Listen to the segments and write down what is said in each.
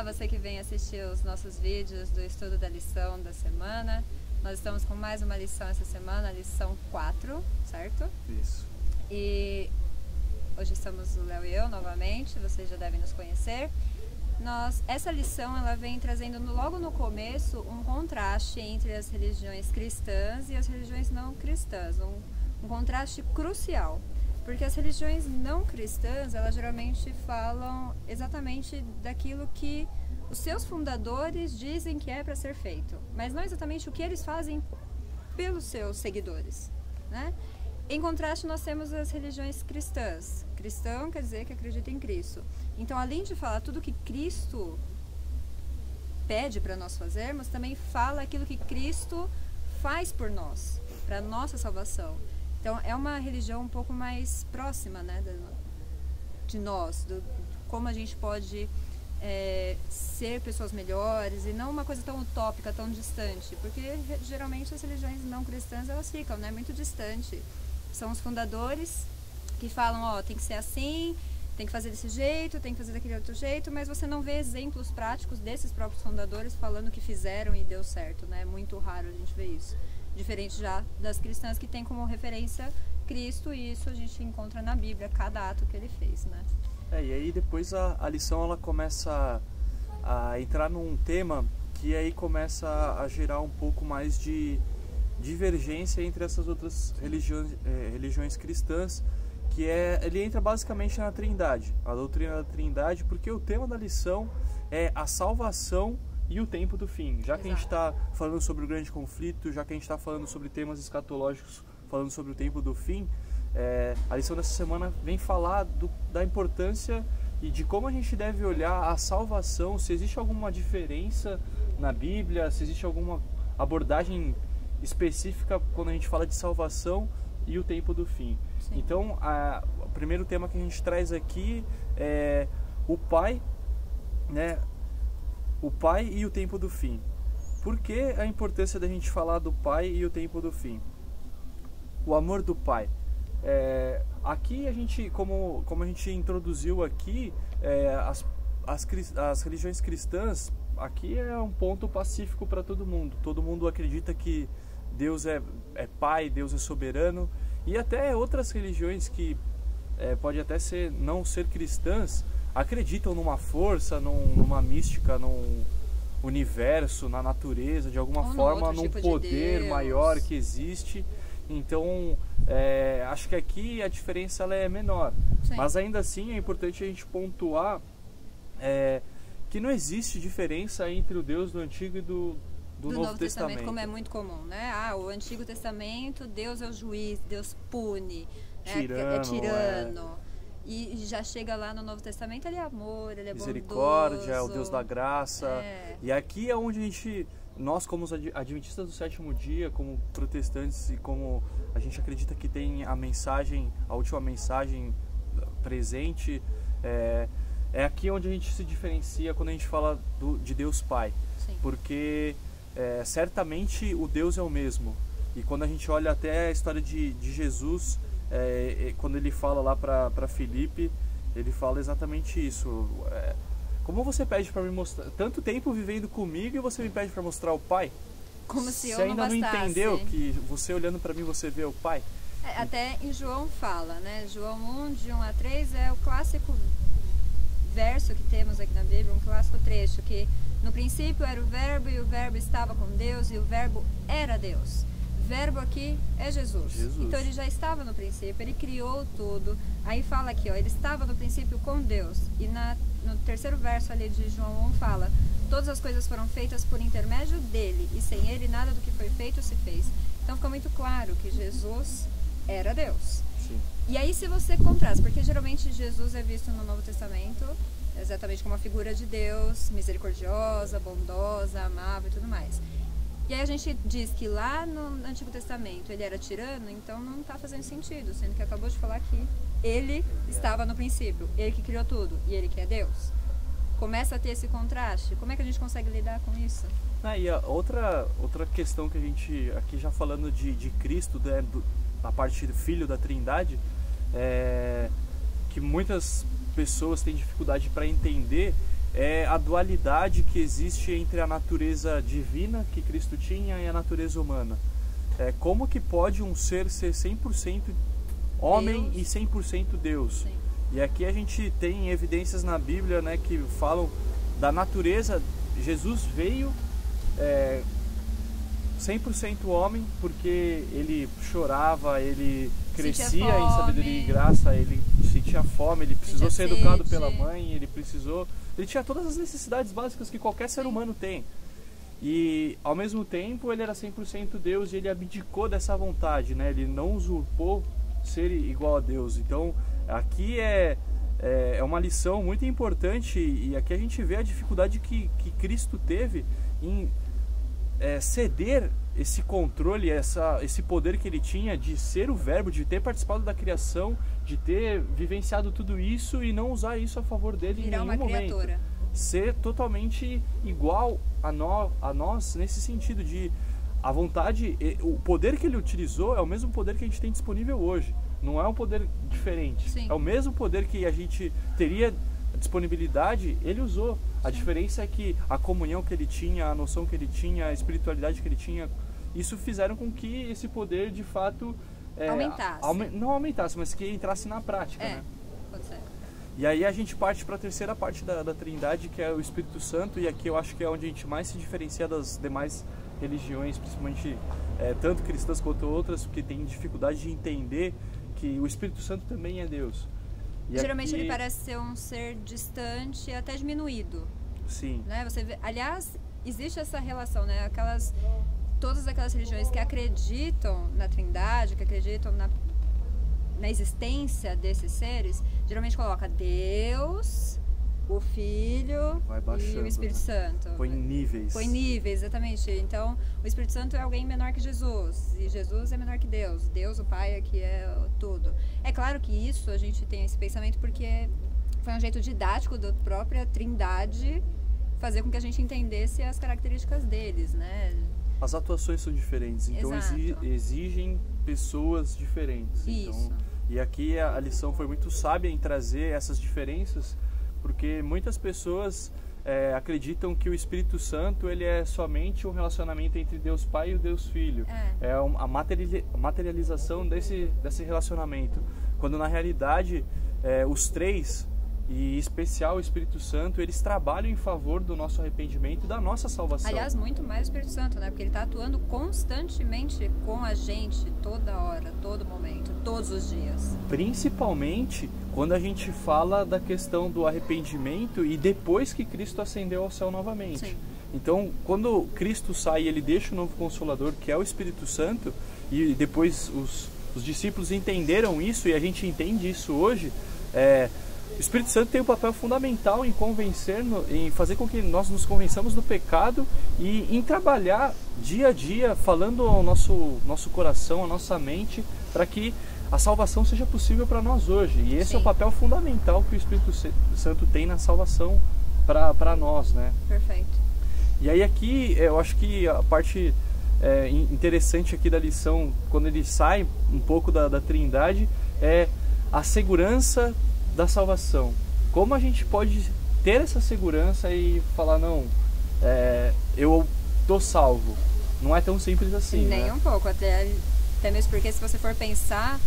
Olá, você que vem assistir os nossos vídeos do estudo da lição da semana. Nós estamos com mais uma lição essa semana, a lição 4, certo? Isso. E hoje estamos o Léo e eu novamente, vocês já devem nos conhecer. Essa lição ela vem trazendo logo no começo um contraste entre as religiões cristãs e as religiões não cristãs, um contraste crucial. Porque as religiões não cristãs, elas geralmente falam exatamente daquilo que os seus fundadores dizem que é para ser feito, mas não exatamente o que eles fazem pelos seus seguidores, né? Em contraste, nós temos as religiões cristãs. Cristão quer dizer que acredita em Cristo. Então, além de falar tudo que Cristo pede para nós fazermos, também fala aquilo que Cristo faz por nós, para a nossa salvação. Então, é uma religião um pouco mais próxima, né, de nós, como a gente pode ser pessoas melhores, e não uma coisa tão utópica, tão distante, porque geralmente as religiões não cristãs, elas ficam, né, muito distante. São os fundadores que falam, ó, tem que ser assim, tem que fazer desse jeito, tem que fazer daquele outro jeito, mas você não vê exemplos práticos desses próprios fundadores falando que fizeram e deu certo, né? É muito raro a gente ver isso. Diferente já das cristãs que tem como referência Cristo, e isso a gente encontra na Bíblia, cada ato que ele fez, né? E aí depois a lição ela começa a entrar num tema que aí começa a gerar um pouco mais de divergência entre essas outras religiões cristãs, que ele entra basicamente na Trindade, a doutrina da Trindade, porque o tema da lição é a salvação e o tempo do fim. Já que a gente está falando sobre o grande conflito, já que a gente está falando sobre temas escatológicos, falando sobre o tempo do fim, a lição dessa semana vem falar da importância e de como a gente deve olhar a salvação, se existe alguma diferença na Bíblia, se existe alguma abordagem específica quando a gente fala de salvação e o tempo do fim. Sim. Então, o primeiro tema que a gente traz aqui é o Pai, né? O Pai e o tempo do fim. Por que a importância da gente falar do Pai e o tempo do fim? O amor do Pai. Aqui a gente, como a gente introduziu aqui, as religiões cristãs, aqui é um ponto pacífico para todo mundo. Todo mundo acredita que Deus é Pai, Deus é soberano. E até outras religiões que pode até não ser cristãs, acreditam numa força, numa mística, num universo, na natureza, de alguma forma, num poder maior que existe. Então, acho que aqui a diferença ela é menor. Sim. Mas ainda assim é importante a gente pontuar que não existe diferença entre o Deus do Antigo e do Novo Testamento, como é muito comum, né? O Antigo Testamento, Deus é o juiz, Deus pune, tirano, é tirano. E já chega lá no Novo Testamento, ele é amor, ele é misericórdia, bondoso, é o Deus da graça. E aqui é onde nós como os adventistas do sétimo dia, como protestantes, e como a gente acredita que tem a última mensagem presente, é aqui onde a gente se diferencia quando a gente fala de Deus Pai. Sim. Porque certamente o Deus é o mesmo. E quando a gente olha até a história de Jesus, quando ele fala lá para Filipe, ele fala exatamente isso. Como você pede para me mostrar tanto tempo vivendo comigo e você me pede para mostrar o Pai? Como se eu ainda não bastasse. Entendeu que você olhando para mim você vê o Pai? Até em João fala, né? João 1, de 1 a 3 é o clássico verso que temos aqui na Bíblia, um clássico trecho, que no princípio era o Verbo e o Verbo estava com Deus e o Verbo era Deus. Verbo aqui é Jesus. Então ele já estava no princípio, ele criou tudo. Aí fala aqui, ó, ele estava no princípio com Deus. E no terceiro verso ali de João 1 fala: todas as coisas foram feitas por intermédio dele, e sem ele nada do que foi feito se fez. Então fica muito claro que Jesus era Deus. Sim. E aí se você contrasta, porque geralmente Jesus é visto no Novo Testamento exatamente como uma figura de Deus, misericordiosa, bondosa, amável e tudo mais. E aí a gente diz que lá no Antigo Testamento ele era tirano, então não está fazendo sentido, sendo que acabou de falar que ele estava no princípio, ele que criou tudo e ele que é Deus. Começa a ter esse contraste. Como é que a gente consegue lidar com isso? E a outra questão que a gente, aqui já falando de Cristo, na parte do Filho da Trindade, que muitas pessoas têm dificuldade para entender, é a dualidade que existe entre a natureza divina que Cristo tinha e a natureza humana. Como que pode um ser 100% homem Deus. E 100% Deus? Sim. E aqui a gente tem evidências na Bíblia, né, que falam da natureza. Jesus veio 100% homem, porque ele chorava, ele crescia em sabedoria e graça, ele sentia fome, ele precisou ser educado pela mãe, ele tinha todas as necessidades básicas que qualquer ser humano tem. E ao mesmo tempo ele era 100% Deus, e ele abdicou dessa vontade, né? Ele não usurpou ser igual a Deus. Então aqui é uma lição muito importante, e aqui a gente vê a dificuldade que Cristo teve em ceder esse controle, esse poder que ele tinha de ser o verbo, de ter participado da criação, de ter vivenciado tudo isso e não usar isso a favor dele em nenhum momento. Criatura. Ser totalmente igual a nós nesse sentido de a vontade, o poder que ele utilizou é o mesmo poder que a gente tem disponível hoje. Não é um poder diferente. Sim. É o mesmo poder que a gente teria disponibilidade, ele usou. A diferença é que a comunhão que ele tinha, a noção que ele tinha, a espiritualidade que ele tinha, isso fizeram com que esse poder de fato aumentasse. Não aumentasse, mas que entrasse na prática, né? Pode ser. E aí a gente parte para a terceira parte da Trindade, que é o Espírito Santo, e aqui eu acho que é onde a gente mais se diferencia das demais religiões, principalmente tanto cristãs quanto outras, porque tem dificuldade de entender que o Espírito Santo também é Deus. E geralmente ele parece ser um ser distante e até diminuído. Sim. Né? Você vê, aliás, existe essa relação, né? Todas aquelas religiões que acreditam na Trindade, que acreditam na existência desses seres, geralmente coloca Deus, o Filho e o Espírito Santo. Põe em níveis. Põe em níveis, exatamente. Então, o Espírito Santo é alguém menor que Jesus, e Jesus é menor que Deus. Deus, o Pai, é que é tudo. É claro que isso, a gente tem esse pensamento porque foi um jeito didático da própria Trindade fazer com que a gente entendesse as características deles, né? As atuações são diferentes, então exigem pessoas diferentes. Isso. Então, e aqui a lição foi muito sábia em trazer essas diferenças, porque muitas pessoas acreditam que o Espírito Santo ele é somente um relacionamento entre Deus Pai e o Deus Filho. A materialização desse relacionamento, quando na realidade os três, e em especial o Espírito Santo, eles trabalham em favor do nosso arrependimento e da nossa salvação. Aliás, muito mais o Espírito Santo, né? Porque ele está atuando constantemente com a gente, toda hora, todo momento, todos os dias. Principalmente quando a gente fala da questão do arrependimento e depois que Cristo ascendeu ao céu novamente. Sim. Então, quando Cristo sai, ele deixa o novo Consolador, que é o Espírito Santo, e depois os discípulos entenderam isso, e a gente entende isso hoje. O Espírito Santo tem um papel fundamental em em fazer com que nós nos convençamos do pecado e em trabalhar dia a dia, falando ao nosso coração, à nossa mente, para que a salvação seja possível para nós hoje. E esse é o papel fundamental que o Espírito Santo tem na salvação para nós, né? Perfeito. E aí aqui, eu acho que a parte interessante aqui da lição, quando ele sai um pouco da Trindade, é a segurança da salvação. Como a gente pode ter essa segurança e falar, não, eu tô salvo? Não é tão simples assim, nem né? Um pouco, até mesmo porque se você for pensar,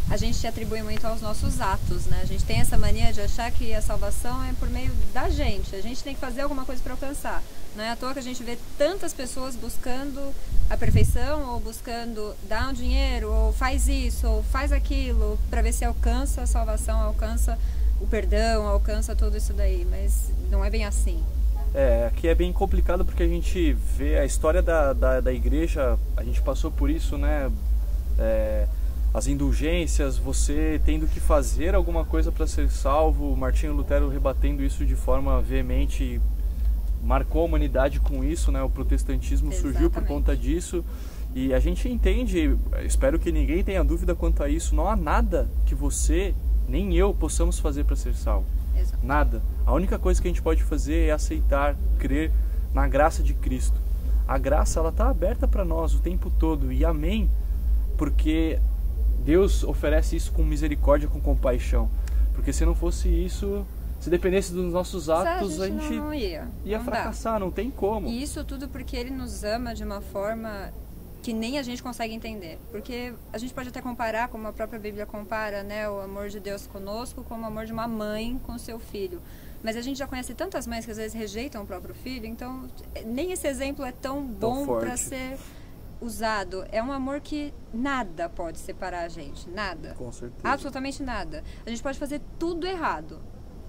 a gente atribui muito aos nossos atos, né? A gente tem essa mania de achar que a salvação é por meio da gente. A gente tem que fazer alguma coisa para alcançar. Não é à toa que a gente vê tantas pessoas buscando a perfeição, ou buscando dar um dinheiro, ou faz isso, ou faz aquilo, para ver se alcança a salvação, alcança o perdão, alcança tudo isso daí. Mas não é bem assim. Aqui é bem complicado porque a gente vê a história da igreja, a gente passou por isso, né? As indulgências, você tendo que fazer alguma coisa para ser salvo, Martinho Lutero rebatendo isso de forma veemente, marcou a humanidade com isso, né? O protestantismo surgiu por conta disso, e a gente entende, espero que ninguém tenha dúvida quanto a isso, não há nada que você, nem eu, possamos fazer para ser salvo. Exato. Nada. A única coisa que a gente pode fazer é aceitar, crer na graça de Cristo. A graça, ela está aberta para nós o tempo todo, e amém, porque Deus oferece isso com misericórdia, com compaixão. Porque se não fosse isso, se dependesse dos nossos atos, a gente não ia fracassar, não tem como. E isso tudo porque ele nos ama de uma forma que nem a gente consegue entender. Porque a gente pode até comparar, como a própria Bíblia compara, né, o amor de Deus conosco como o amor de uma mãe com seu filho. Mas a gente já conhece tantas mães que às vezes rejeitam o próprio filho, então nem esse exemplo é tão bom para ser usado. É um amor que nada pode separar a gente, nada. Com certeza. Absolutamente nada. A gente pode fazer tudo errado,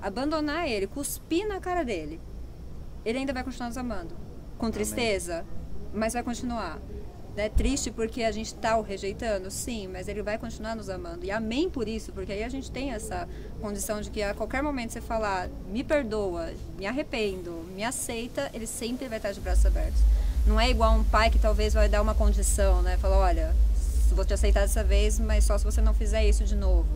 abandonar ele, cuspir na cara dele. Ele ainda vai continuar nos amando. Com tristeza, mas vai continuar. É triste porque a gente está o rejeitando, sim, mas ele vai continuar nos amando. E amém por isso, porque aí a gente tem essa condição de que a qualquer momento você falar, me perdoa, me arrependo, me aceita, ele sempre vai estar de braços abertos. Não é igual um pai que talvez vai dar uma condição, né? Falar, olha, vou te aceitar dessa vez, mas só se você não fizer isso de novo.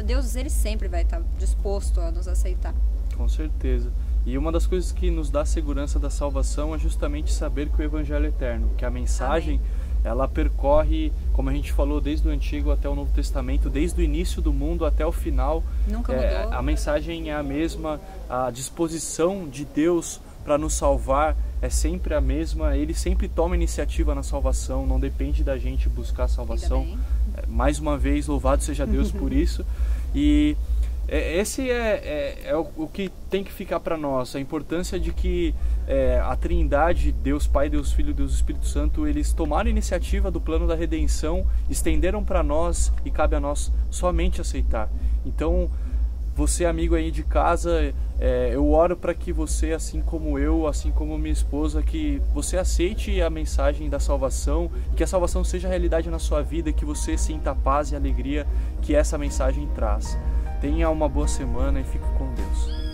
Deus, ele sempre vai estar disposto a nos aceitar. Com certeza. E uma das coisas que nos dá segurança da salvação é justamente saber que o Evangelho é eterno, que a mensagem, ela percorre, como a gente falou, desde o Antigo até o Novo Testamento, desde o início do mundo até o final. Nunca mudou. A mensagem é a mesma, a disposição de Deus para nos salvar é sempre a mesma, ele sempre toma iniciativa na salvação, não depende da gente buscar a salvação. Mais uma vez, louvado seja Deus por isso. E esse é o que tem que ficar para nós, a importância de que a Trindade, Deus Pai, Deus Filho, Deus Espírito Santo, eles tomaram a iniciativa do plano da redenção, estenderam para nós e cabe a nós somente aceitar. Então, você amigo aí de casa, eu oro para que você, assim como eu, assim como minha esposa, que você aceite a mensagem da salvação, que a salvação seja realidade na sua vida, que você sinta a paz e a alegria que essa mensagem traz. Tenha uma boa semana e fique com Deus.